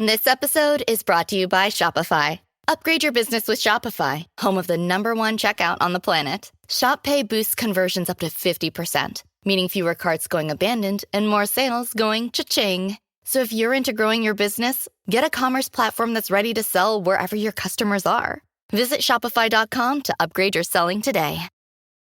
This episode is brought to you by Shopify. Upgrade your business with Shopify, home of the #1 checkout on the planet. Shop Pay boosts conversions up to 50%, meaning fewer carts going abandoned and more sales going cha-ching. So if you're into growing your business, get a commerce platform that's ready to sell wherever your customers are. Visit shopify.com to upgrade your selling today.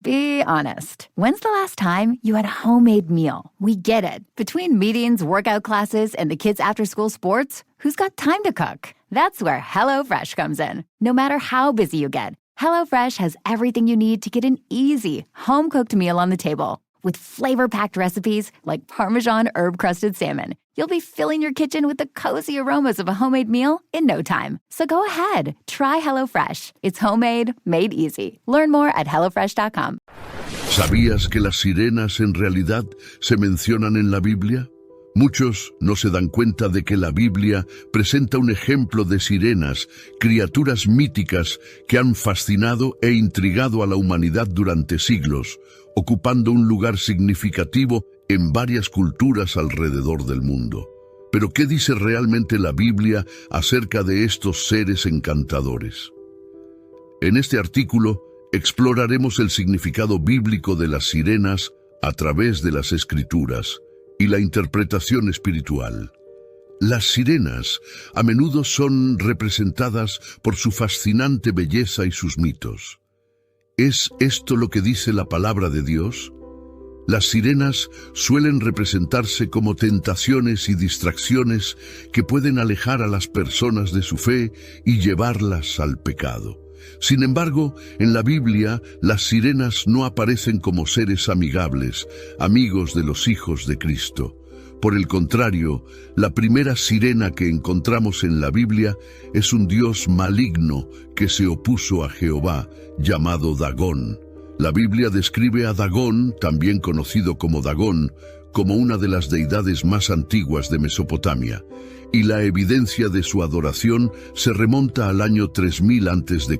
Be honest. When's the last time you had a homemade meal? We get it. Between meetings, workout classes, and the kids' after-school sports, who's got time to cook? That's where HelloFresh comes in. No matter how busy you get, HelloFresh has everything you need to get an easy, home-cooked meal on the table. With flavor-packed recipes like Parmesan herb-crusted salmon, you'll be filling your kitchen with the cozy aromas of a homemade meal in no time. So go ahead, try HelloFresh. It's homemade, made easy. Learn more at HelloFresh.com. ¿Sabías que las sirenas en realidad se mencionan en la Biblia? Muchos no se dan cuenta de que la Biblia presenta un ejemplo de sirenas, criaturas míticas que han fascinado e intrigado a la humanidad durante siglos, ocupando un lugar significativo en varias culturas alrededor del mundo. Pero ¿qué dice realmente la Biblia acerca de estos seres encantadores? En este artículo exploraremos el significado bíblico de las sirenas a través de las Escrituras y la interpretación espiritual. Las sirenas a menudo son representadas por su fascinante belleza y sus mitos. ¿Es esto lo que dice la palabra de Dios? Las sirenas suelen representarse como tentaciones y distracciones que pueden alejar a las personas de su fe y llevarlas al pecado. Sin embargo, en la Biblia, las sirenas no aparecen como seres amigables, amigos de los hijos de Cristo. Por el contrario, la primera sirena que encontramos en la Biblia es un dios maligno que se opuso a Jehová, llamado Dagón. La Biblia describe a Dagón, también conocido como Dagón, como una de las deidades más antiguas de Mesopotamia, y la evidencia de su adoración se remonta al año 3000 a.C.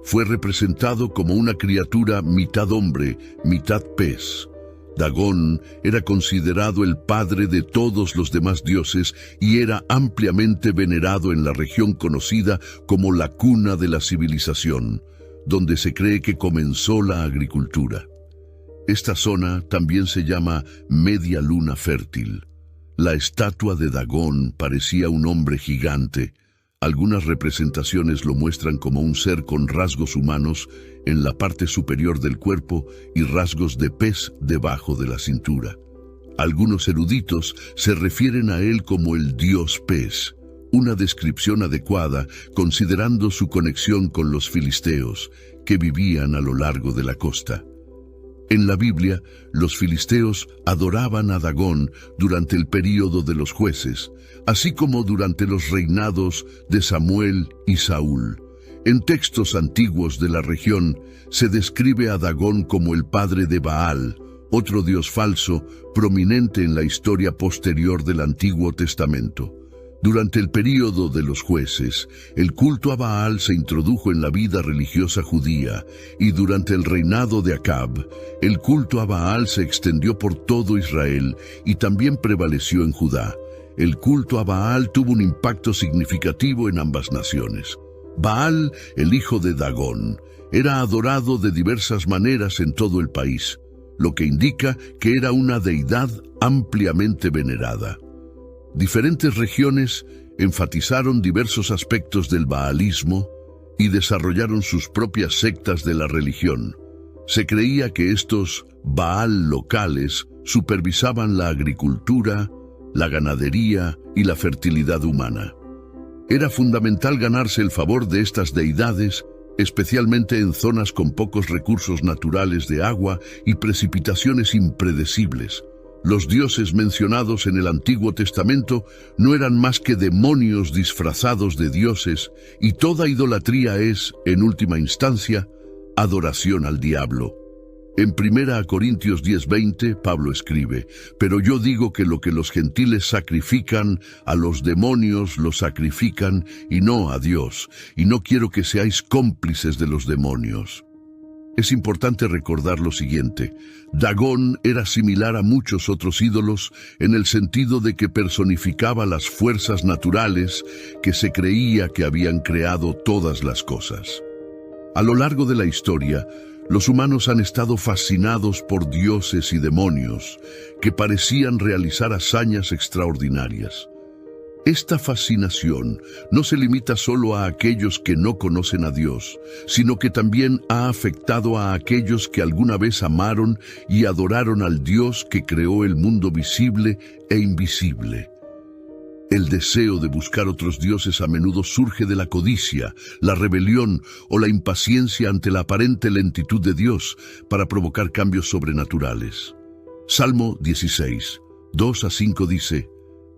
Fue representado como una criatura mitad hombre, mitad pez. Dagón era considerado el padre de todos los demás dioses y era ampliamente venerado en la región conocida como la cuna de la civilización, donde se cree que comenzó la agricultura. Esta zona también se llama Media Luna Fértil. La estatua de Dagón parecía un hombre gigante. Algunas representaciones lo muestran como un ser con rasgos humanos en la parte superior del cuerpo y rasgos de pez debajo de la cintura. Algunos eruditos se refieren a él como el dios pez, una descripción adecuada considerando su conexión con los filisteos, que vivían a lo largo de la costa. En la Biblia, los filisteos adoraban a Dagón durante el período de los jueces, así como durante los reinados de Samuel y Saúl. En textos antiguos de la región se describe a Dagón como el padre de Baal, otro dios falso prominente en la historia posterior del Antiguo Testamento. Durante el período de los jueces, el culto a Baal se introdujo en la vida religiosa judía, y durante el reinado de Acab, el culto a Baal se extendió por todo Israel y también prevaleció en Judá. El culto a Baal tuvo un impacto significativo en ambas naciones. Baal, el hijo de Dagón, era adorado de diversas maneras en todo el país, lo que indica que era una deidad ampliamente venerada. Diferentes regiones enfatizaron diversos aspectos del baalismo y desarrollaron sus propias sectas de la religión. Se creía que estos Baal locales supervisaban la agricultura, la ganadería y la fertilidad humana. Era fundamental ganarse el favor de estas deidades, especialmente en zonas con pocos recursos naturales de agua y precipitaciones impredecibles. Los dioses mencionados en el Antiguo Testamento no eran más que demonios disfrazados de dioses, y toda idolatría es, en última instancia, adoración al diablo. En 1 Corintios 10:20, Pablo escribe: «Pero yo digo que lo que los gentiles sacrifican, a los demonios lo sacrifican y no a Dios, y no quiero que seáis cómplices de los demonios». Es importante recordar lo siguiente. Dagón era similar a muchos otros ídolos en el sentido de que personificaba las fuerzas naturales que se creía que habían creado todas las cosas. A lo largo de la historia, los humanos han estado fascinados por dioses y demonios que parecían realizar hazañas extraordinarias. Esta fascinación no se limita solo a aquellos que no conocen a Dios, sino que también ha afectado a aquellos que alguna vez amaron y adoraron al Dios que creó el mundo visible e invisible. El deseo de buscar otros dioses a menudo surge de la codicia, la rebelión o la impaciencia ante la aparente lentitud de Dios para provocar cambios sobrenaturales. Salmo 16, 2-5 dice: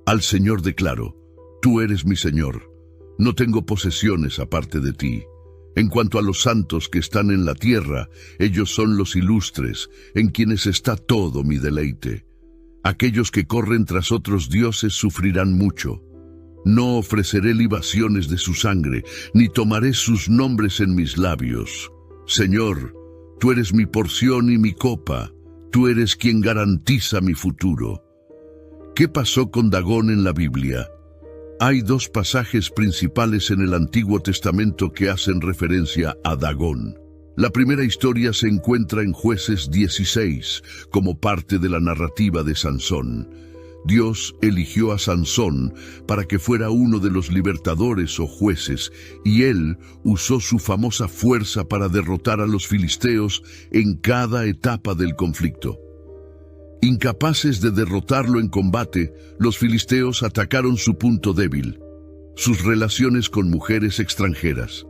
Al Señor declaro, tú eres mi Señor, no tengo posesiones aparte de ti. En cuanto a los santos que están en la tierra, ellos son los ilustres, en quienes está todo mi deleite. Aquellos que corren tras otros dioses sufrirán mucho. No ofreceré libaciones de su sangre, ni tomaré sus nombres en mis labios. Señor, tú eres mi porción y mi copa, tú eres quien garantiza mi futuro. ¿Qué pasó con Dagón en la Biblia? Hay dos pasajes principales en el Antiguo Testamento que hacen referencia a Dagón. La primera historia se encuentra en Jueces 16, como parte de la narrativa de Sansón. Dios eligió a Sansón para que fuera uno de los libertadores o jueces, y él usó su famosa fuerza para derrotar a los filisteos en cada etapa del conflicto. Incapaces de derrotarlo en combate, los filisteos atacaron su punto débil, sus relaciones con mujeres extranjeras.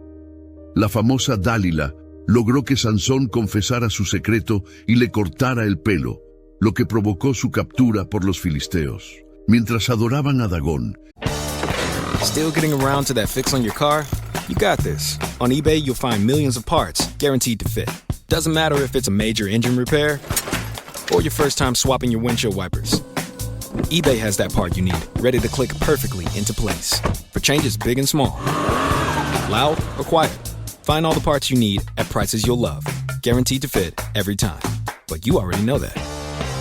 La famosa Dálila logró que Sansón confesara su secreto y le cortara el pelo, lo que provocó su captura por los filisteos. Mientras adoraban a Dagón. Still getting around to that fix on your car? You got this. On eBay, you'll find millions of parts, guaranteed to fit. Doesn't matter if it's a major engine repair or your first time swapping your windshield wipers. eBay has that part you need, ready to click perfectly into place. For changes big and small. Loud or quiet. Find all the parts you need at prices you'll love. Guaranteed to fit every time. But you already know that.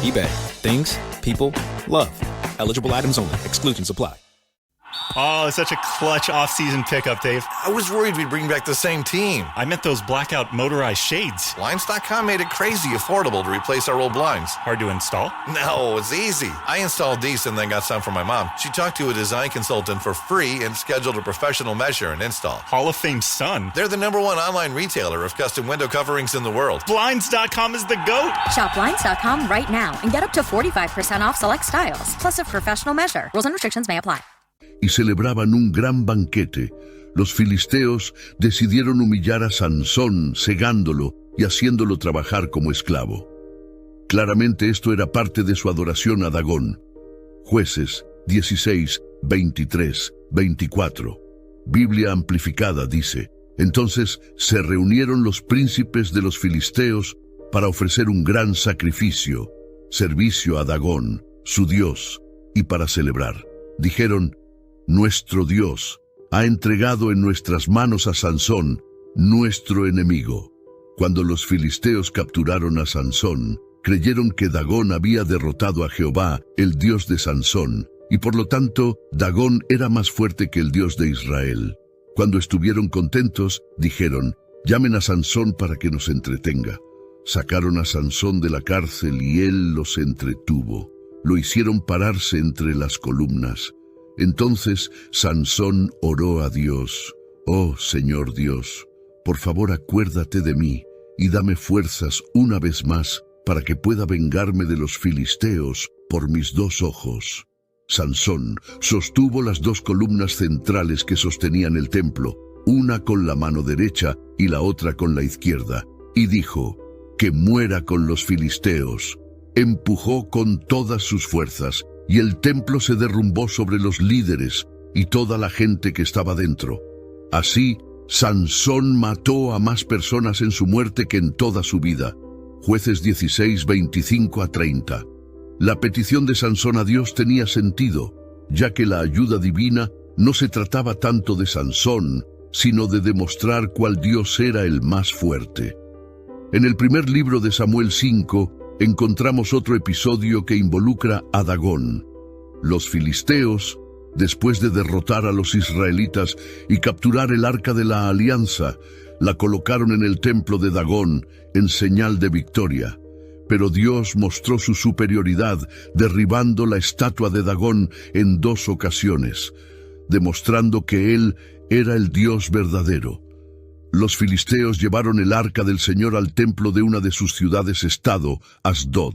eBay. Things, people, love. Eligible items only. Exclusions apply. Oh, it's such a clutch off-season pickup, Dave. I was worried we'd bring back the same team. I meant those blackout motorized shades. Blinds.com made it crazy affordable to replace our old blinds. Hard to install? No, it's easy. I installed these and then got some for my mom. She talked to a design consultant for free and scheduled a professional measure and install. Hall of Fame son. They're the #1 online retailer of custom window coverings in the world. Blinds.com is the GOAT. Shop Blinds.com right now and get up to 45% off select styles, plus a professional measure. Rules and restrictions may apply. Y celebraban un gran banquete. Los filisteos decidieron humillar a Sansón, cegándolo y haciéndolo trabajar como esclavo. Claramente esto era parte de su adoración a Dagón. Jueces 16, 23, 24. Biblia amplificada dice: Entonces se reunieron los príncipes de los filisteos para ofrecer un gran sacrificio, servicio a Dagón, su dios, y para celebrar. Dijeron: Nuestro Dios ha entregado en nuestras manos a Sansón, nuestro enemigo. Cuando los filisteos capturaron a Sansón, creyeron que Dagón había derrotado a Jehová, el Dios de Sansón, y por lo tanto, Dagón era más fuerte que el Dios de Israel. Cuando estuvieron contentos, dijeron: Llamen a Sansón para que nos entretenga. Sacaron a Sansón de la cárcel y él los entretuvo. Lo hicieron pararse entre las columnas. Entonces Sansón oró a Dios: Oh Señor Dios, por favor acuérdate de mí y dame fuerzas una vez más para que pueda vengarme de los filisteos por mis 2 ojos. Sansón sostuvo las 2 columnas centrales que sostenían el templo, una con la mano derecha y la otra con la izquierda, y dijo: Que muera con los filisteos. Empujó con todas sus fuerzas, y el templo se derrumbó sobre los líderes y toda la gente que estaba dentro. Así, Sansón mató a más personas en su muerte que en toda su vida. Jueces 16, 25-30. La petición de Sansón a Dios tenía sentido, ya que la ayuda divina no se trataba tanto de Sansón, sino de demostrar cuál Dios era el más fuerte. En el primer libro de Samuel 5 encontramos otro episodio que involucra a Dagón. Los filisteos, después de derrotar a los israelitas y capturar el arca de la alianza, la colocaron en el templo de Dagón en señal de victoria. Pero Dios mostró su superioridad derribando la estatua de Dagón en 2 ocasiones, demostrando que Él era el Dios verdadero. Los filisteos llevaron el arca del Señor al templo de una de sus ciudades-estado, Asdod.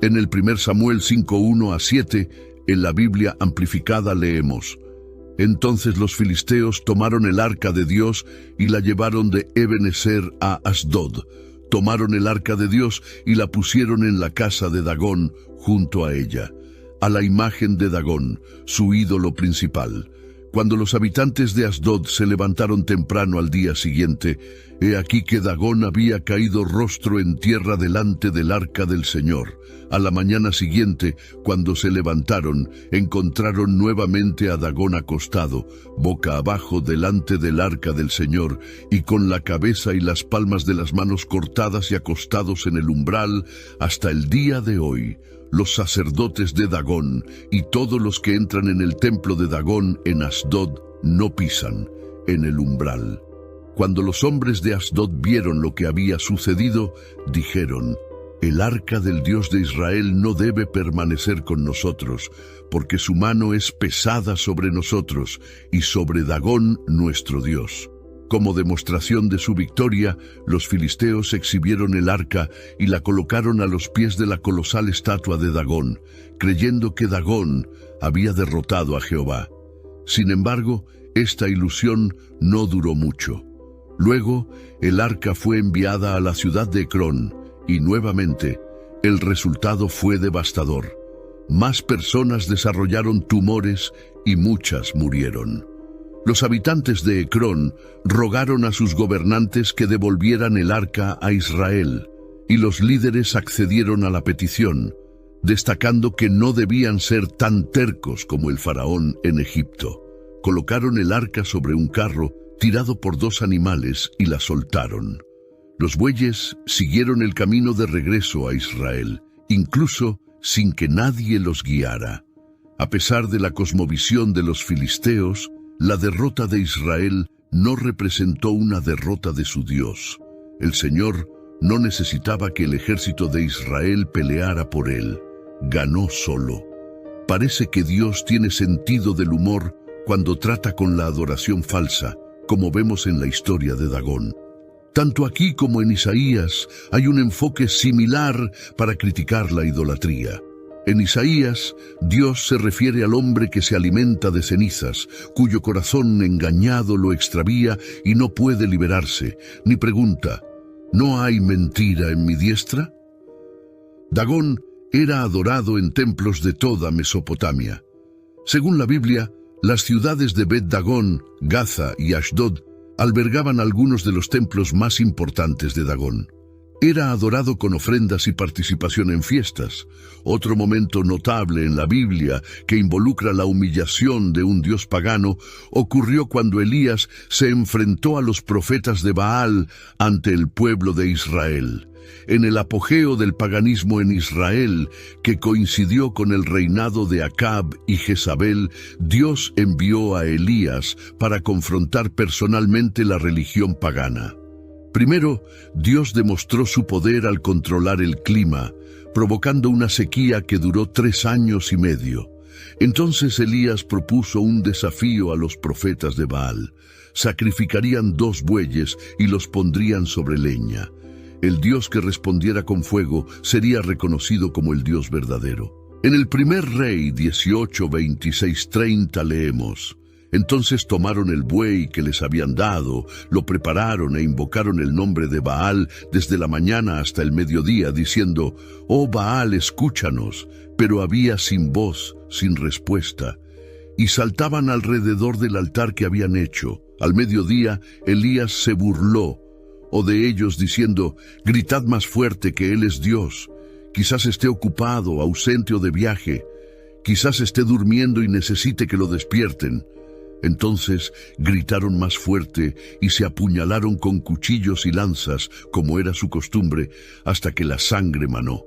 En el 1 Samuel 5:1-7, en la Biblia amplificada leemos: Entonces los filisteos tomaron el arca de Dios y la llevaron de Ebenezer a Asdod. Tomaron el arca de Dios y la pusieron en la casa de Dagón junto a ella, a la imagen de Dagón, su ídolo principal. Cuando los habitantes de Asdod se levantaron temprano al día siguiente, he aquí que Dagón había caído rostro en tierra delante del arca del Señor. A la mañana siguiente, cuando se levantaron, encontraron nuevamente a Dagón acostado, boca abajo delante del arca del Señor, y con la cabeza y las palmas de las manos cortadas y acostados en el umbral. Hasta el día de hoy, los sacerdotes de Dagón y todos los que entran en el templo de Dagón en Asdod no pisan en el umbral. Cuando los hombres de Asdod vieron lo que había sucedido, dijeron: El arca del Dios de Israel no debe permanecer con nosotros, porque su mano es pesada sobre nosotros y sobre Dagón nuestro Dios. Como demostración de su victoria, los filisteos exhibieron el arca y la colocaron a los pies de la colosal estatua de Dagón, creyendo que Dagón había derrotado a Jehová. Sin embargo, esta ilusión no duró mucho. Luego, el arca fue enviada a la ciudad de Ecrón, y nuevamente, el resultado fue devastador. Más personas desarrollaron tumores y muchas murieron. Los habitantes de Ecrón rogaron a sus gobernantes que devolvieran el arca a Israel, y los líderes accedieron a la petición, destacando que no debían ser tan tercos como el faraón en Egipto. Colocaron el arca sobre un carro tirado por 2 animales y la soltaron. Los bueyes siguieron el camino de regreso a Israel, incluso sin que nadie los guiara. A pesar de la cosmovisión de los filisteos, la derrota de Israel no representó una derrota de su Dios. El Señor no necesitaba que el ejército de Israel peleara por él. Ganó solo. Parece que Dios tiene sentido del humor cuando trata con la adoración falsa, como vemos en la historia de Dagón. Tanto aquí como en Isaías hay un enfoque similar para criticar la idolatría. En Isaías, Dios se refiere al hombre que se alimenta de cenizas, cuyo corazón engañado lo extravía y no puede liberarse, ni pregunta: ¿no hay mentira en mi diestra? Dagón era adorado en templos de toda Mesopotamia. Según la Biblia, las ciudades de Bet-Dagón, Gaza y Ashdod albergaban algunos de los templos más importantes de Dagón. Era adorado con ofrendas y participación en fiestas. Otro momento notable en la Biblia que involucra la humillación de un dios pagano ocurrió cuando Elías se enfrentó a los profetas de Baal ante el pueblo de Israel. En el apogeo del paganismo en Israel, que coincidió con el reinado de Acab y Jezabel, Dios envió a Elías para confrontar personalmente la religión pagana. Primero, Dios demostró su poder al controlar el clima, provocando una sequía que duró 3 años y medio. Entonces Elías propuso un desafío a los profetas de Baal. Sacrificarían 2 bueyes y los pondrían sobre leña. El Dios que respondiera con fuego sería reconocido como el Dios verdadero. En el primer Rey 18:26-30 leemos: Entonces tomaron el buey que les habían dado, lo prepararon e invocaron el nombre de Baal desde la mañana hasta el mediodía, diciendo: «Oh Baal, escúchanos». Pero había sin voz, sin respuesta. Y saltaban alrededor del altar que habían hecho. Al mediodía, Elías se burló de ellos diciendo: «Gritad más fuerte que Él es Dios. Quizás esté ocupado, ausente o de viaje. Quizás esté durmiendo y necesite que lo despierten». Entonces gritaron más fuerte y se apuñalaron con cuchillos y lanzas, como era su costumbre, hasta que la sangre manó.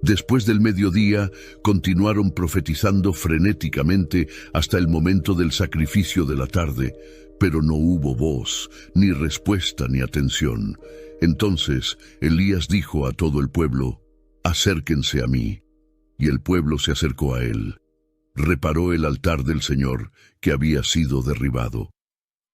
Después del mediodía, continuaron profetizando frenéticamente hasta el momento del sacrificio de la tarde, pero no hubo voz, ni respuesta, ni atención. Entonces Elías dijo a todo el pueblo: «Acérquense a mí». Y el pueblo se acercó a él. Reparó el altar del Señor, que había sido derribado.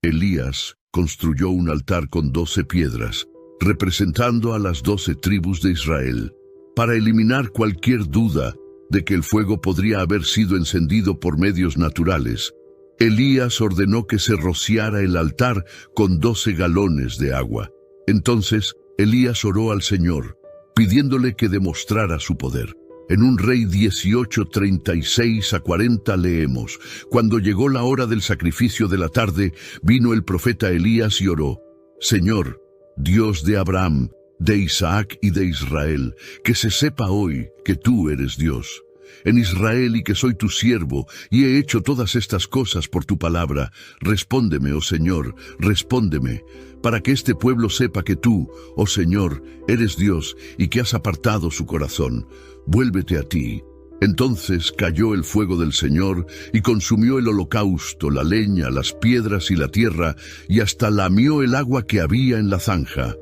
Elías construyó un altar con 12 piedras, representando a las 12 tribus de Israel, para eliminar cualquier duda de que el fuego podría haber sido encendido por medios naturales. Elías ordenó que se rociara el altar con 12 galones de agua. Entonces Elías oró al Señor, pidiéndole que demostrara su poder. En un Rey 18:36-40 leemos: «Cuando llegó la hora del sacrificio de la tarde, vino el profeta Elías y oró: Señor, Dios de Abraham, de Isaac y de Israel, que se sepa hoy que tú eres Dios en Israel y que soy tu siervo, y he hecho todas estas cosas por tu palabra. Respóndeme, oh Señor, respóndeme, para que este pueblo sepa que tú, oh Señor, eres Dios y que has apartado su corazón. Vuélvete a ti». Entonces cayó el fuego del Señor y consumió el holocausto, la leña, las piedras y la tierra, y hasta lamió el agua que había en la zanja.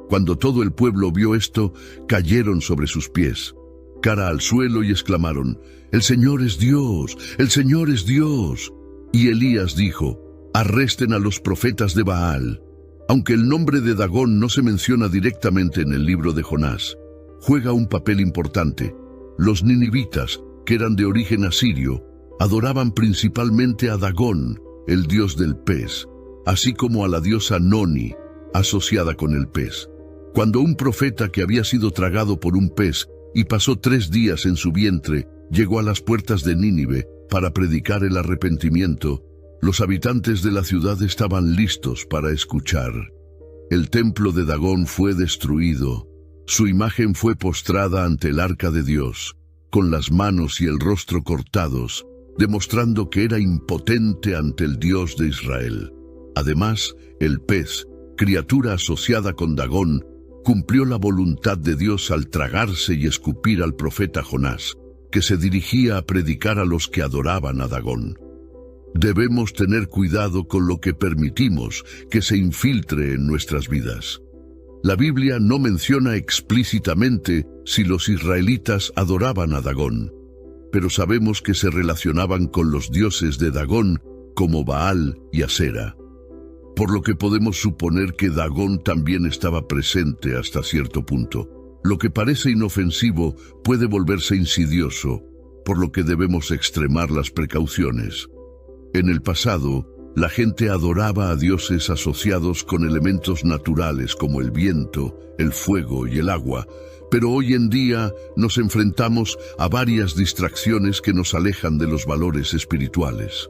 Cuando todo el pueblo vio esto, cayeron sobre sus pies, cara al suelo, y exclamaron: «El Señor es Dios, el Señor es Dios». Y Elías dijo: «Arresten a los profetas de Baal». Aunque el nombre de Dagón no se menciona directamente en el libro de Jonás, juega un papel importante. Los ninivitas, que eran de origen asirio, adoraban principalmente a Dagón, el dios del pez, así como a la diosa Noni, asociada con el pez. Cuando un profeta que había sido tragado por un pez y pasó 3 días en su vientre, llegó a las puertas de Nínive para predicar el arrepentimiento, los habitantes de la ciudad estaban listos para escuchar. El templo de Dagón fue destruido. Su imagen fue postrada ante el arca de Dios, con las manos y el rostro cortados, demostrando que era impotente ante el Dios de Israel. Además, el pez, criatura asociada con Dagón, cumplió la voluntad de Dios al tragarse y escupir al profeta Jonás, que se dirigía a predicar a los que adoraban a Dagón. Debemos tener cuidado con lo que permitimos que se infiltre en nuestras vidas. La Biblia no menciona explícitamente si los israelitas adoraban a Dagón, pero sabemos que se relacionaban con los dioses de Dagón como Baal y Asera, por lo que podemos suponer que Dagón también estaba presente hasta cierto punto. Lo que parece inofensivo puede volverse insidioso, por lo que debemos extremar las precauciones. En el pasado, la gente adoraba a dioses asociados con elementos naturales como el viento, el fuego y el agua, pero hoy en día nos enfrentamos a varias distracciones que nos alejan de los valores espirituales.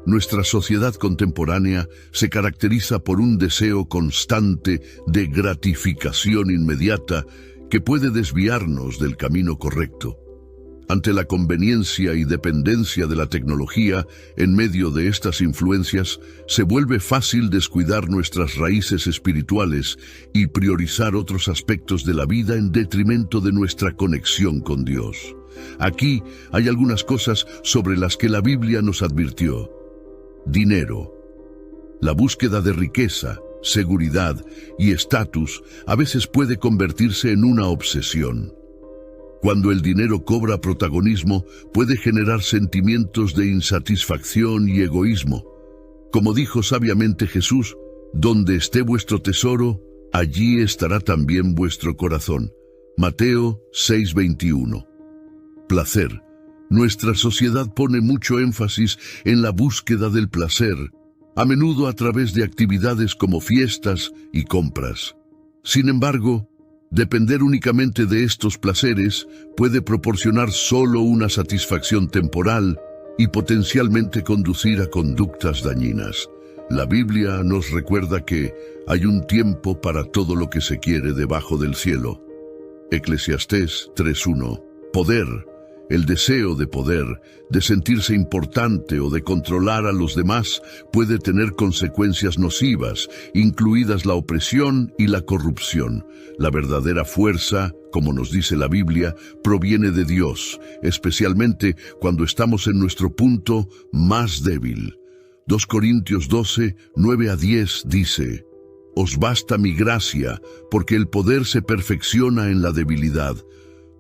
Nuestra sociedad contemporánea se caracteriza por un deseo constante de gratificación inmediata que puede desviarnos del camino correcto. Ante la conveniencia y dependencia de la tecnología, en medio de estas influencias, se vuelve fácil descuidar nuestras raíces espirituales y priorizar otros aspectos de la vida en detrimento de nuestra conexión con Dios. Aquí hay algunas cosas sobre las que la Biblia nos advirtió. Dinero. La búsqueda de riqueza, seguridad y estatus a veces puede convertirse en una obsesión. Cuando el dinero cobra protagonismo, puede generar sentimientos de insatisfacción y egoísmo. Como dijo sabiamente Jesús: «Donde esté vuestro tesoro, allí estará también vuestro corazón». Mateo 6:21. Placer. Nuestra sociedad pone mucho énfasis en la búsqueda del placer, a menudo a través de actividades como fiestas y compras. Sin embargo, depender únicamente de estos placeres puede proporcionar solo una satisfacción temporal y potencialmente conducir a conductas dañinas. La Biblia nos recuerda que hay un tiempo para todo lo que se quiere debajo del cielo. Eclesiastés 3:1. Poder. El deseo de poder, de sentirse importante o de controlar a los demás puede tener consecuencias nocivas, incluidas la opresión y la corrupción. La verdadera fuerza, como nos dice la Biblia, proviene de Dios, especialmente cuando estamos en nuestro punto más débil. 2 Corintios 12, 9 a 10 dice: «Os basta mi gracia, porque el poder se perfecciona en la debilidad.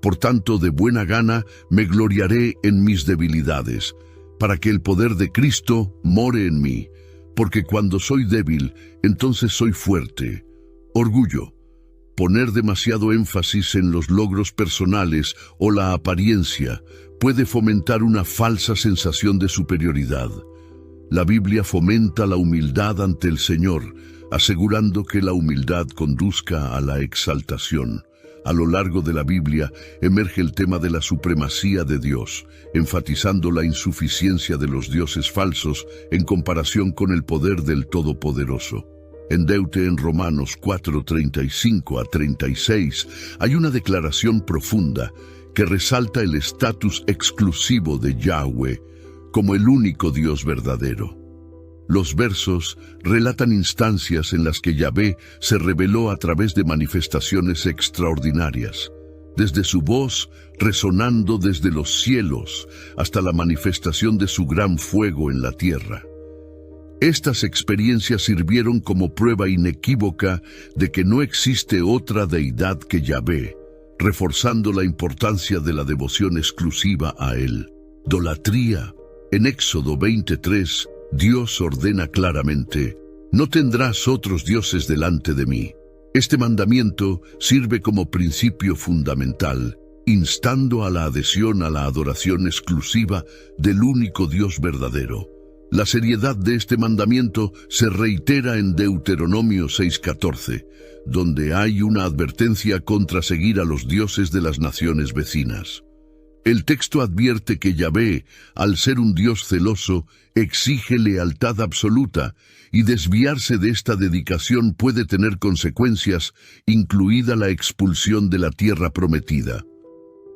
Por tanto, de buena gana me gloriaré en mis debilidades, para que el poder de Cristo more en mí, porque cuando soy débil, entonces soy fuerte». Orgullo. Poner demasiado énfasis en los logros personales o la apariencia puede fomentar una falsa sensación de superioridad. La Biblia fomenta la humildad ante el Señor, asegurando que la humildad conduzca a la exaltación. A lo largo de la Biblia emerge el tema de la supremacía de Dios, enfatizando la insuficiencia de los dioses falsos en comparación con el poder del Todopoderoso. En Romanos 4:35 a 36 hay una declaración profunda que resalta el estatus exclusivo de Yahweh como el único Dios verdadero. Los versos relatan instancias en las que Yahvé se reveló a través de manifestaciones extraordinarias, desde su voz resonando desde los cielos hasta la manifestación de su gran fuego en la tierra. Estas experiencias sirvieron como prueba inequívoca de que no existe otra deidad que Yahvé, reforzando la importancia de la devoción exclusiva a Él. Idolatría. En Éxodo 23, Dios ordena claramente: «No tendrás otros dioses delante de mí». Este mandamiento sirve como principio fundamental, instando a la adhesión a la adoración exclusiva del único Dios verdadero. La seriedad de este mandamiento se reitera en Deuteronomio 6:14, donde hay una advertencia contra seguir a los dioses de las naciones vecinas. El texto advierte que Yahvé, al ser un Dios celoso, exige lealtad absoluta, y desviarse de esta dedicación puede tener consecuencias, incluida la expulsión de la tierra prometida.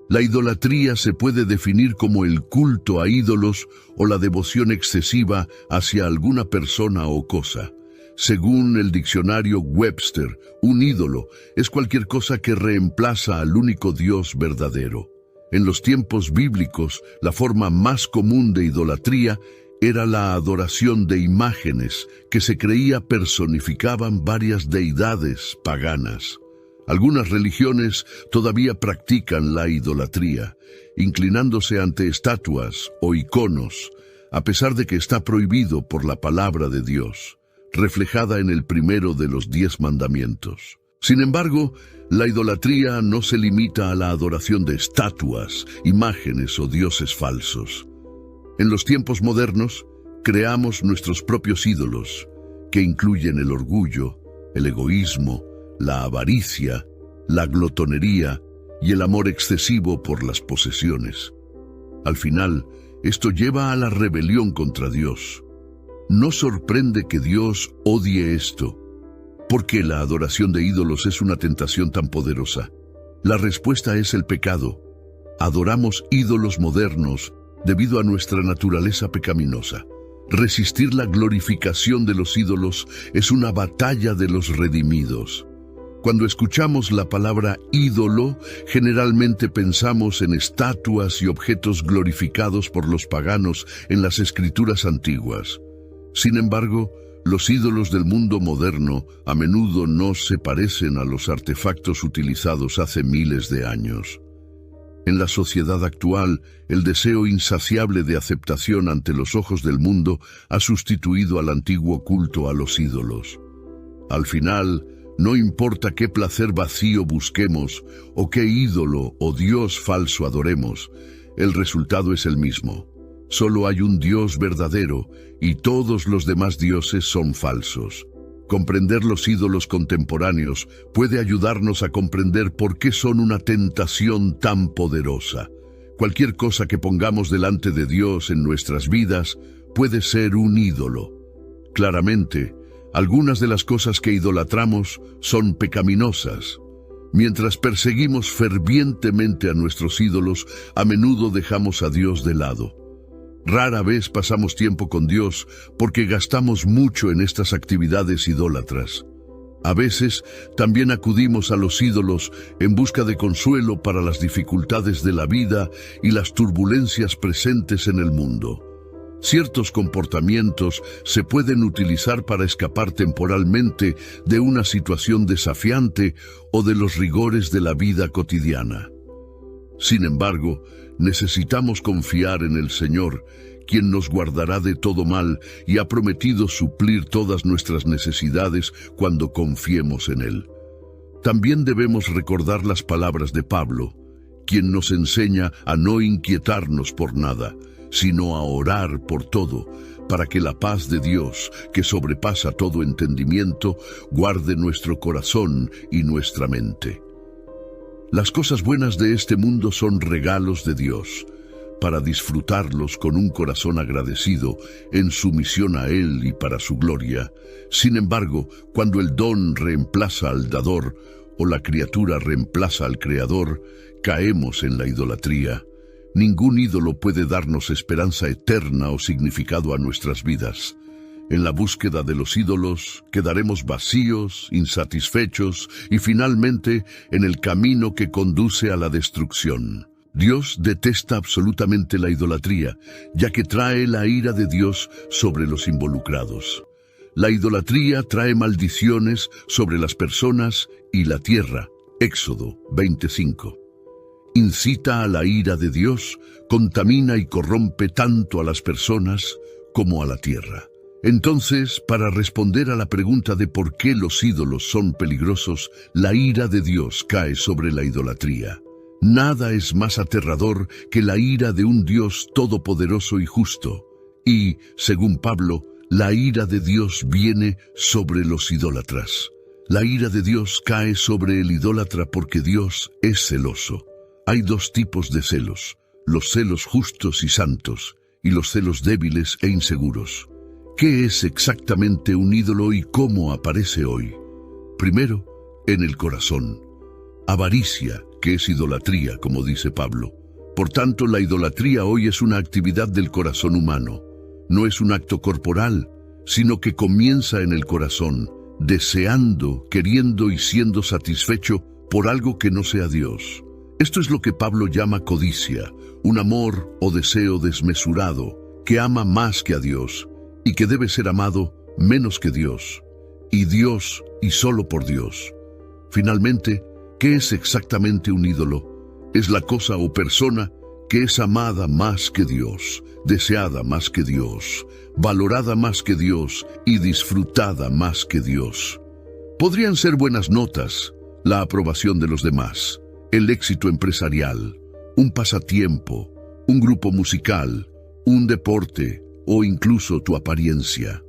La idolatría se puede definir como el culto a ídolos o la devoción excesiva hacia alguna persona o cosa. Según el diccionario Webster, un ídolo es cualquier cosa que reemplaza al único Dios verdadero. En los tiempos bíblicos, la forma más común de idolatría era la adoración de imágenes que se creía personificaban varias deidades paganas. Algunas religiones todavía practican la idolatría, inclinándose ante estatuas o iconos, a pesar de que está prohibido por la palabra de Dios, reflejada en el primero de los 10 mandamientos. Sin embargo, la idolatría no se limita a la adoración de estatuas, imágenes o dioses falsos. En los tiempos modernos, creamos nuestros propios ídolos, que incluyen el orgullo, el egoísmo, la avaricia, la glotonería y el amor excesivo por las posesiones. Al final, esto lleva a la rebelión contra Dios. No sorprende que Dios odie esto. ¿Por qué la adoración de ídolos es una tentación tan poderosa? La respuesta es el pecado. Adoramos ídolos modernos debido a nuestra naturaleza pecaminosa. Resistir la glorificación de los ídolos es una batalla de los redimidos. Cuando escuchamos la palabra ídolo, generalmente pensamos en estatuas y objetos glorificados por los paganos en las escrituras antiguas. Sin embargo, los ídolos del mundo moderno a menudo no se parecen a los artefactos utilizados hace miles de años. En la sociedad actual, el deseo insaciable de aceptación ante los ojos del mundo ha sustituido al antiguo culto a los ídolos. Al final, no importa qué placer vacío busquemos o qué ídolo o dios falso adoremos, el resultado es el mismo. Solo hay un Dios verdadero y todos los demás dioses son falsos. Comprender los ídolos contemporáneos puede ayudarnos a comprender por qué son una tentación tan poderosa. Cualquier cosa que pongamos delante de Dios en nuestras vidas puede ser un ídolo. Claramente, algunas de las cosas que idolatramos son pecaminosas. Mientras perseguimos fervientemente a nuestros ídolos, a menudo dejamos a Dios de lado. Rara vez pasamos tiempo con Dios porque gastamos mucho en estas actividades idólatras. A veces también acudimos a los ídolos en busca de consuelo para las dificultades de la vida y las turbulencias presentes en el mundo. Ciertos comportamientos se pueden utilizar para escapar temporalmente de una situación desafiante o de los rigores de la vida cotidiana. Sin embargo, necesitamos confiar en el Señor, quien nos guardará de todo mal y ha prometido suplir todas nuestras necesidades cuando confiemos en Él. También debemos recordar las palabras de Pablo, quien nos enseña a no inquietarnos por nada, sino a orar por todo, para que la paz de Dios, que sobrepasa todo entendimiento, guarde nuestro corazón y nuestra mente. Las cosas buenas de este mundo son regalos de Dios, para disfrutarlos con un corazón agradecido en sumisión a Él y para su gloria. Sin embargo, cuando el don reemplaza al dador o la criatura reemplaza al creador, caemos en la idolatría. Ningún ídolo puede darnos esperanza eterna o significado a nuestras vidas. En la búsqueda de los ídolos, quedaremos vacíos, insatisfechos y finalmente en el camino que conduce a la destrucción. Dios detesta absolutamente la idolatría, ya que trae la ira de Dios sobre los involucrados. La idolatría trae maldiciones sobre las personas y la tierra. Éxodo 25. Incita a la ira de Dios, contamina y corrompe tanto a las personas como a la tierra. Entonces, para responder a la pregunta de por qué los ídolos son peligrosos, la ira de Dios cae sobre la idolatría. Nada es más aterrador que la ira de un Dios todopoderoso y justo. Y, según Pablo, la ira de Dios viene sobre los idólatras. La ira de Dios cae sobre el idólatra porque Dios es celoso. Hay dos tipos de celos, los celos justos y santos, y los celos débiles e inseguros. ¿Qué es exactamente un ídolo y cómo aparece hoy? Primero, en el corazón. Avaricia, que es idolatría, como dice Pablo. Por tanto, la idolatría hoy es una actividad del corazón humano. No es un acto corporal, sino que comienza en el corazón, deseando, queriendo y siendo satisfecho por algo que no sea Dios. Esto es lo que Pablo llama codicia, un amor o deseo desmesurado, que ama más que a Dios, y que debe ser amado menos que Dios, y solo por Dios. Finalmente, ¿qué es exactamente un ídolo? Es la cosa o persona que es amada más que Dios, deseada más que Dios, valorada más que Dios y disfrutada más que Dios. Podrían ser buenas notas, la aprobación de los demás, el éxito empresarial, un pasatiempo, un grupo musical, un deporte o incluso tu apariencia.